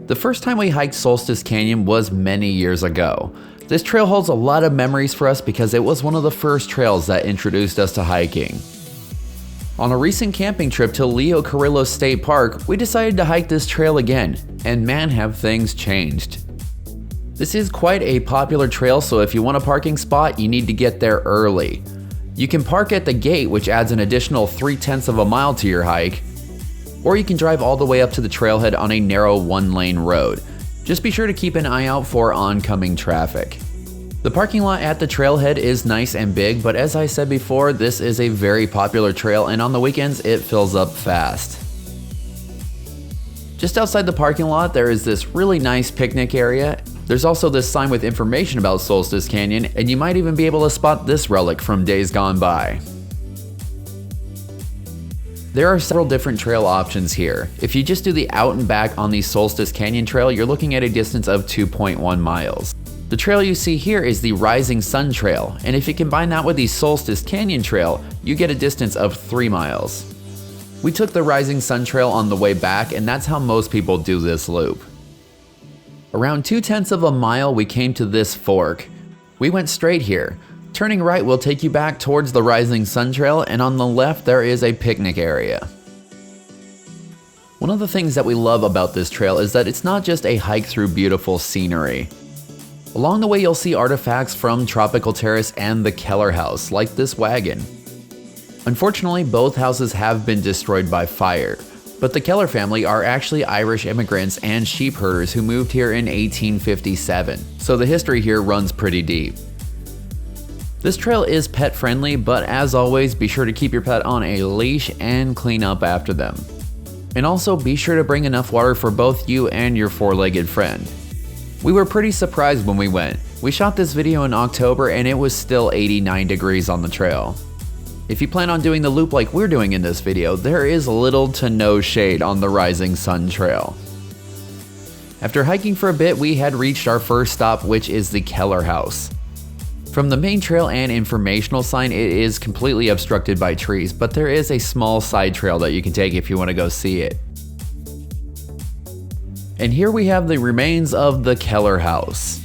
The first time we hiked Solstice Canyon was many years ago. This trail holds a lot of memories for us because it was one of the first trails that introduced us to hiking. On a recent camping trip to Leo Carrillo State Park, we decided to hike this trail again, and man have things changed. This is quite a popular trail, so if you want a parking spot, you need to get there early. You can park at the gate, which adds an additional 3/10 of a mile to your hike, or you can drive all the way up to the trailhead on a narrow one-lane road. Just be sure to keep an eye out for oncoming traffic. The parking lot at the trailhead is nice and big, but as I said before, this is a very popular trail and on the weekends it fills up fast. Just outside the parking lot there is this really nice picnic area. There's also this sign with information about Solstice Canyon, and you might even be able to spot this relic from days gone by. There are several different trail options here. If you just do the out and back on the Solstice Canyon Trail, you're looking at a distance of 2.1 miles. The trail you see here is the Rising Sun Trail, and if you combine that with the Solstice Canyon Trail, you get a distance of 3 miles. We took the Rising Sun Trail on the way back, and that's how most people do this loop. Around 2/10 of a mile, we came to this fork. We went straight here. Turning right will take you back towards the Rising Sun Trail, and on the left there is a picnic area. One of the things that we love about this trail is that it's not just a hike through beautiful scenery. Along the way you'll see artifacts from Tropical Terrace and the Keller house, like this wagon. Unfortunately, both houses have been destroyed by fire, but the Keller family are actually Irish immigrants and sheep herders who moved here in 1857, so the history here runs pretty deep. This trail is pet friendly, but as always, be sure to keep your pet on a leash and clean up after them. And also be sure to bring enough water for both you and your four-legged friend. We were pretty surprised when we went. We shot this video in October and it was still 89 degrees on the trail. If you plan on doing the loop like we're doing in this video, there is little to no shade on the Rising Sun Trail. After hiking for a bit, we had reached our first stop, which is the Keller house. From the main trail and informational sign, it is completely obstructed by trees, but there is a small side trail that you can take if you want to go see it. And here we have the remains of the Keller house.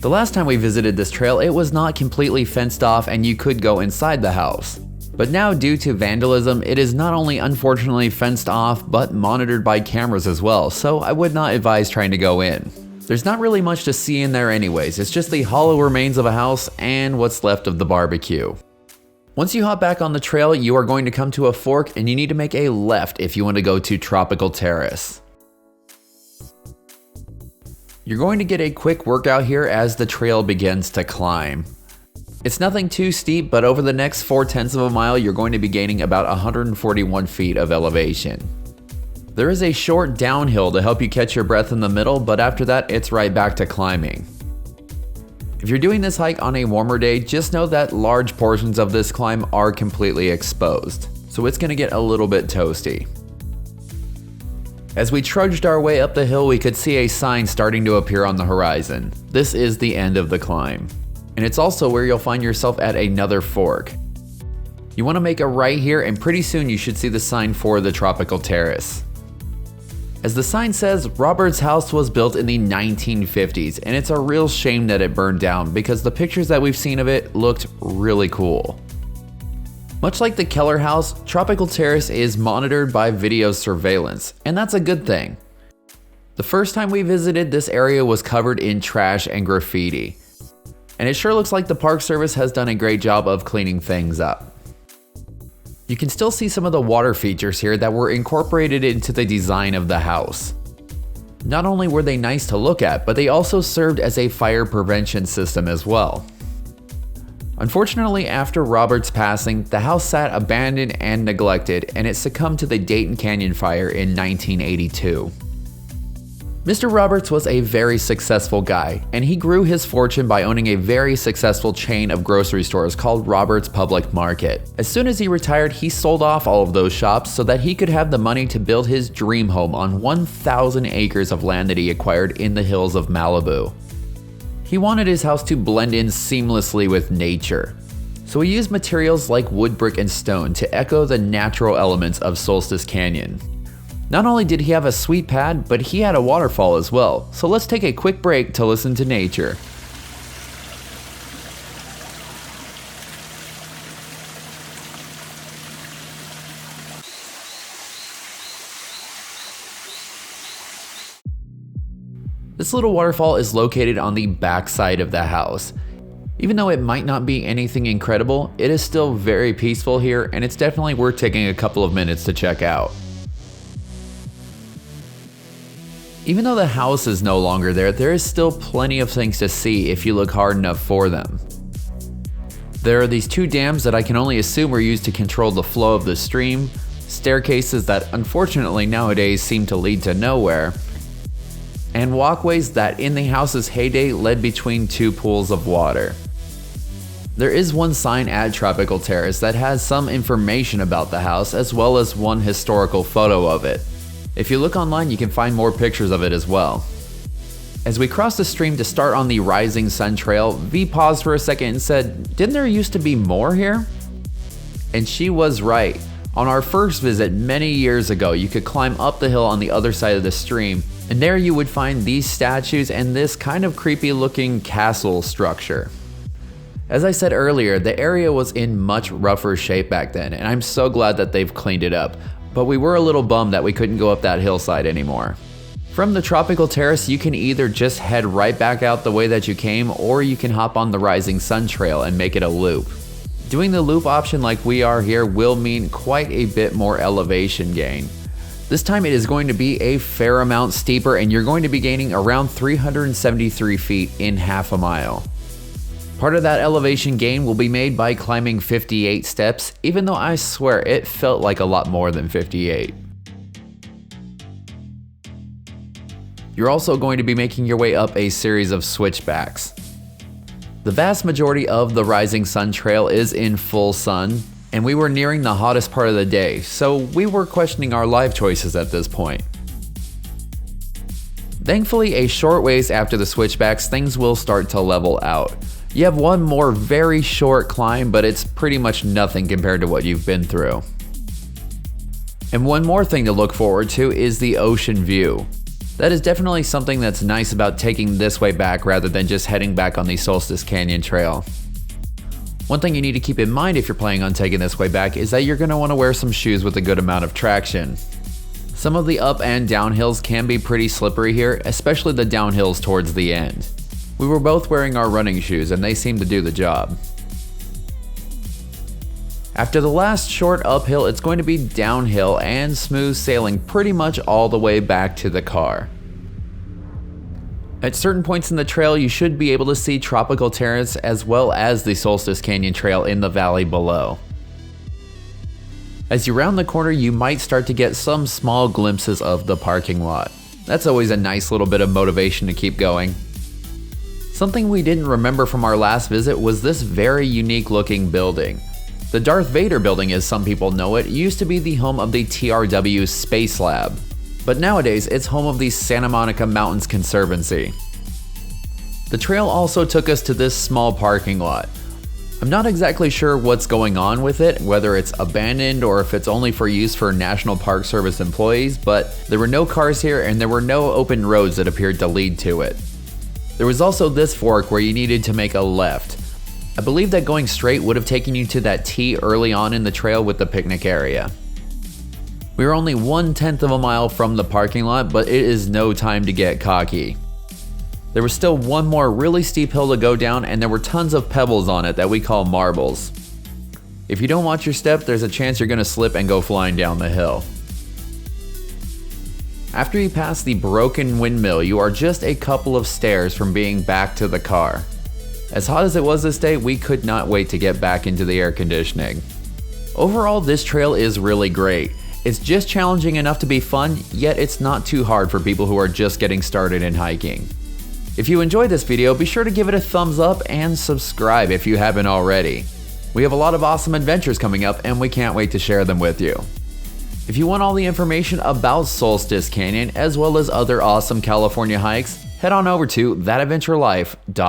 The last time we visited this trail, it was not completely fenced off and you could go inside the house. But now, due to vandalism, it is not only unfortunately fenced off, but monitored by cameras as well, so I would not advise trying to go in. There's not really much to see in there anyways, it's just the hollow remains of a house and what's left of the barbecue. Once you hop back on the trail, you are going to come to a fork and you need to make a left if you want to go to Tropical Terrace. You're going to get a quick workout here as the trail begins to climb. It's nothing too steep, but over the next 4/10 of a mile, you're going to be gaining about 141 feet of elevation. There is a short downhill to help you catch your breath in the middle, but after that, it's right back to climbing. If you're doing this hike on a warmer day, just know that large portions of this climb are completely exposed, so it's going to get a little bit toasty. As we trudged our way up the hill, we could see a sign starting to appear on the horizon. This is the end of the climb. And it's also where you'll find yourself at another fork. You want to make a right here, and pretty soon you should see the sign for the Tropical Terrace. As the sign says, Robert's house was built in the 1950s, and it's a real shame that it burned down because the pictures that we've seen of it looked really cool. Much like the Keller house, Tropical Terrace is monitored by video surveillance, and that's a good thing. The first time we visited, this area was covered in trash and graffiti, and it sure looks like the Park Service has done a great job of cleaning things up. You can still see some of the water features here that were incorporated into the design of the house. Not only were they nice to look at, but they also served as a fire prevention system as well. Unfortunately, after Robert's passing, the house sat abandoned and neglected, and it succumbed to the Dayton Canyon fire in 1982. Mr. Roberts was a very successful guy, and he grew his fortune by owning a very successful chain of grocery stores called Roberts Public Market. As soon as he retired, he sold off all of those shops so that he could have the money to build his dream home on 1,000 acres of land that he acquired in the hills of Malibu. He wanted his house to blend in seamlessly with nature, so he used materials like wood, brick, and stone to echo the natural elements of Solstice Canyon. Not only did he have a sweet pad, but he had a waterfall as well. So let's take a quick break to listen to nature. This little waterfall is located on the back side of the house. Even though it might not be anything incredible, it is still very peaceful here, and it's definitely worth taking a couple of minutes to check out. Even though the house is no longer there, there is still plenty of things to see if you look hard enough for them. There are these two dams that I can only assume were used to control the flow of the stream, staircases that unfortunately nowadays seem to lead to nowhere, and walkways that in the house's heyday led between two pools of water. There is one sign at Tropical Terrace that has some information about the house as well as one historical photo of it. If you look online, you can find more pictures of it as well. As we crossed the stream to start on the Rising Sun Trail, V paused for a second and said, "Didn't there used to be more here?" And she was right. On our first visit many years ago, you could climb up the hill on the other side of the stream, and there you would find these statues and this kind of creepy looking castle structure. As I said earlier, the area was in much rougher shape back then, and I'm so glad that they've cleaned it up. But we were a little bummed that we couldn't go up that hillside anymore. From the Tropical Terrace, you can either just head right back out the way that you came, or you can hop on the Rising Sun Trail and make it a loop. Doing the loop option like we are here will mean quite a bit more elevation gain. This time it is going to be a fair amount steeper, and you're going to be gaining around 373 feet in half a mile. Part of that elevation gain will be made by climbing 58 steps, even though I swear it felt like a lot more than 58. You're also going to be making your way up a series of switchbacks. The vast majority of the Rising Sun Trail is in full sun, and we were nearing the hottest part of the day, so we were questioning our life choices at this point. Thankfully, a short ways after the switchbacks, things will start to level out. You have one more very short climb, but it's pretty much nothing compared to what you've been through. And one more thing to look forward to is the ocean view. That is definitely something that's nice about taking this way back rather than just heading back on the Solstice Canyon Trail. One thing you need to keep in mind if you're planning on taking this way back is that you're going to want to wear some shoes with a good amount of traction. Some of the up and down hills can be pretty slippery here, especially the downhills towards the end. We were both wearing our running shoes and they seemed to do the job. After the last short uphill, it's going to be downhill and smooth sailing pretty much all the way back to the car. At certain points in the trail, you should be able to see Tropical Terrace as well as the Solstice Canyon Trail in the valley below. As you round the corner, you might start to get some small glimpses of the parking lot. That's always a nice little bit of motivation to keep going. Something we didn't remember from our last visit was this very unique looking building. The Darth Vader building, as some people know it, used to be the home of the TRW Space Lab, but nowadays it's home of the Santa Monica Mountains Conservancy. The trail also took us to this small parking lot. I'm not exactly sure what's going on with it, whether it's abandoned or if it's only for use for National Park Service employees, but there were no cars here and there were no open roads that appeared to lead to it. There was also this fork where you needed to make a left. I believe that going straight would have taken you to that T early on in the trail with the picnic area. We were only 1/10 of a mile from the parking lot, but it is no time to get cocky. There was still one more really steep hill to go down, and there were tons of pebbles on it that we call marbles. If you don't watch your step, there's a chance you're going to slip and go flying down the hill. After you pass the broken windmill, you are just a couple of stairs from being back to the car. As hot as it was this day, we could not wait to get back into the air conditioning. Overall, this trail is really great. It's just challenging enough to be fun, yet it's not too hard for people who are just getting started in hiking. If you enjoyed this video, be sure to give it a thumbs up and subscribe if you haven't already. We have a lot of awesome adventures coming up and we can't wait to share them with you. If you want all the information about Solstice Canyon as well as other awesome California hikes, head on over to thatadventurelife.com.